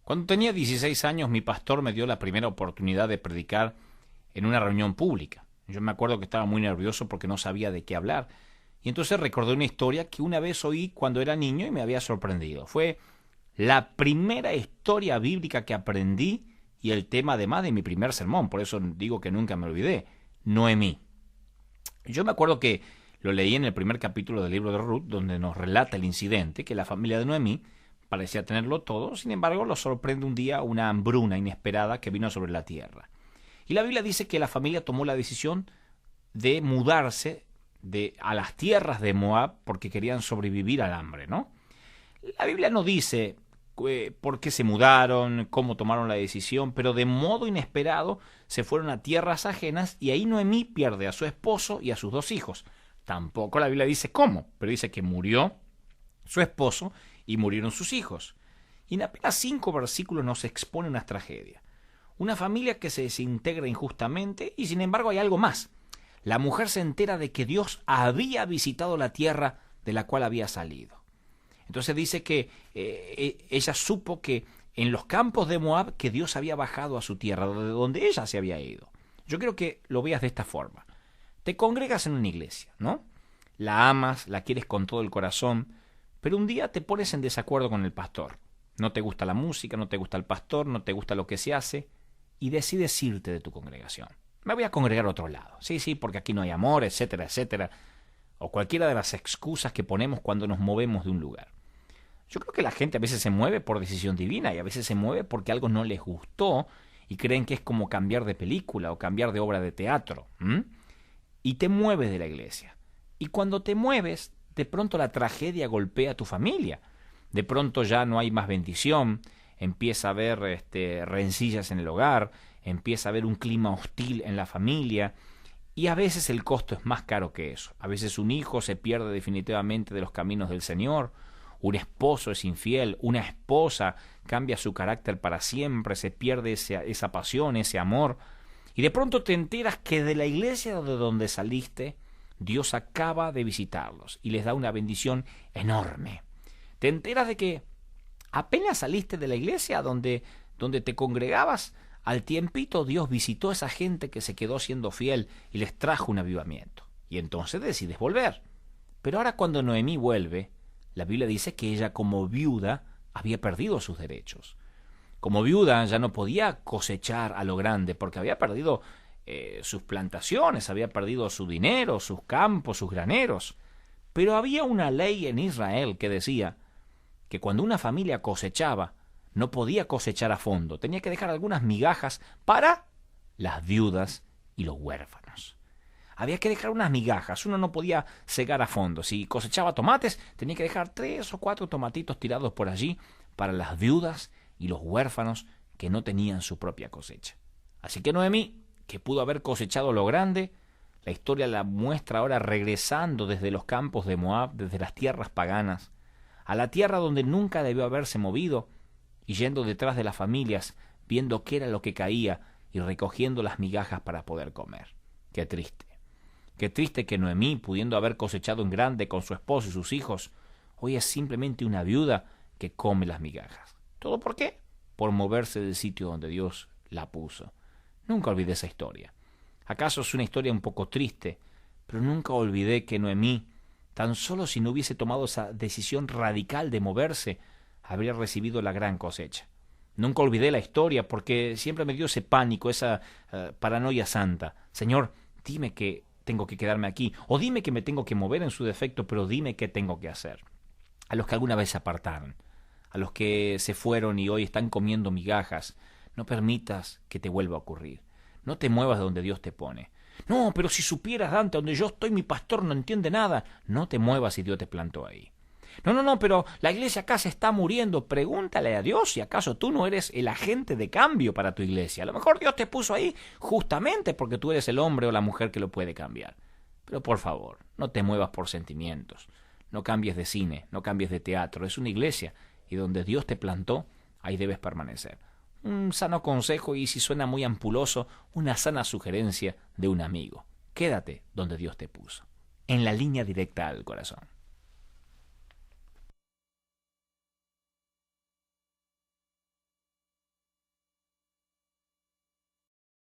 Cuando tenía 16 años, mi pastor me dio la primera oportunidad de predicar en una reunión pública. Yo me acuerdo que estaba muy nervioso porque no sabía de qué hablar. Y entonces recordé una historia que una vez oí cuando era niño y me había sorprendido. Fue la primera historia bíblica que aprendí y el tema además de mi primer sermón. Por eso digo que nunca me olvidé. Noemí. Yo me acuerdo que lo leí en el primer capítulo del libro de Ruth, donde nos relata el incidente, que la familia de Noemí parecía tenerlo todo, sin embargo lo sorprende un día una hambruna inesperada que vino sobre la tierra. Y la Biblia dice que la familia tomó la decisión de mudarse a las tierras de Moab porque querían sobrevivir al hambre, ¿no? La Biblia no dice por qué se mudaron, cómo tomaron la decisión, pero de modo inesperado se fueron a tierras ajenas y ahí Noemí pierde a su esposo y a sus 2 hijos. Tampoco la Biblia dice cómo, pero dice que murió su esposo y murieron sus hijos. Y en apenas 5 versículos nos expone una tragedia. Una familia que se desintegra injustamente y sin embargo hay algo más. La mujer se entera de que Dios había visitado la tierra de la cual había salido. Entonces dice que ella supo que en los campos de Moab que Dios había bajado a su tierra, de donde ella se había ido. Yo quiero que lo veas de esta forma. Te congregas en una iglesia, ¿no? La amas, la quieres con todo el corazón, pero un día te pones en desacuerdo con el pastor. No te gusta la música, no te gusta el pastor, no te gusta lo que se hace, y decides irte de tu congregación. Me voy a congregar a otro lado. Sí, porque aquí no hay amor, etcétera, etcétera. O cualquiera de las excusas que ponemos cuando nos movemos de un lugar. Yo creo que la gente a veces se mueve por decisión divina y a veces se mueve porque algo no les gustó y creen que es como cambiar de película o cambiar de obra de teatro. Y te mueves de la iglesia. Y cuando te mueves, de pronto la tragedia golpea a tu familia. De pronto ya no hay más bendición, empieza a haber rencillas en el hogar, empieza a haber un clima hostil en la familia y a veces el costo es más caro que eso. A veces un hijo se pierde definitivamente de los caminos del Señor, un esposo es infiel, una esposa cambia su carácter para siempre, se pierde esa pasión, ese amor y de pronto te enteras que de la iglesia de donde saliste Dios acaba de visitarlos y les da una bendición enorme. Te enteras de que apenas saliste de la iglesia donde te congregabas, al tiempito Dios visitó a esa gente que se quedó siendo fiel y les trajo un avivamiento. Y entonces decides volver. Pero ahora cuando Noemí vuelve, la Biblia dice que ella como viuda había perdido sus derechos. Como viuda ya no podía cosechar a lo grande porque había perdido sus plantaciones, había perdido su dinero, sus campos, sus graneros. Pero había una ley en Israel que decía que cuando una familia cosechaba, no podía cosechar a fondo, tenía que dejar algunas migajas para las viudas y los huérfanos. Había que dejar unas migajas, uno no podía cegar a fondo. Si cosechaba tomates, tenía que dejar 3 o 4 tomatitos tirados por allí para las viudas y los huérfanos que no tenían su propia cosecha. Así que Noemí, que pudo haber cosechado lo grande, la historia la muestra ahora regresando desde los campos de Moab, desde las tierras paganas, a la tierra donde nunca debió haberse movido, y yendo detrás de las familias, viendo qué era lo que caía y recogiendo las migajas para poder comer. Qué triste. Qué triste que Noemí, pudiendo haber cosechado en grande con su esposo y sus hijos, hoy es simplemente una viuda que come las migajas. ¿Todo por qué? Por moverse del sitio donde Dios la puso. Nunca olvidé esa historia. ¿Acaso es una historia un poco triste? Pero nunca olvidé que Noemí, tan solo si no hubiese tomado esa decisión radical de moverse, habría recibido la gran cosecha. Nunca olvidé la historia porque siempre me dio ese pánico, esa paranoia santa. Señor, dime que tengo que quedarme aquí, o dime que me tengo que mover en su defecto, pero dime qué tengo que hacer. A los que alguna vez se apartaron, a los que se fueron y hoy están comiendo migajas, no permitas que te vuelva a ocurrir. No te muevas de donde Dios te pone. No, pero si supieras, Dante, donde yo estoy, mi pastor no entiende nada. No te muevas si Dios te plantó ahí. No, pero la iglesia acá se está muriendo. Pregúntale a Dios si acaso tú no eres el agente de cambio para tu iglesia. A lo mejor Dios te puso ahí justamente porque tú eres el hombre o la mujer que lo puede cambiar. Pero por favor, no te muevas por sentimientos. No cambies de cine, no cambies de teatro. Es una iglesia y donde Dios te plantó, ahí debes permanecer. Un sano consejo y si suena muy ampuloso, una sana sugerencia de un amigo. Quédate donde Dios te puso, en la línea directa al corazón.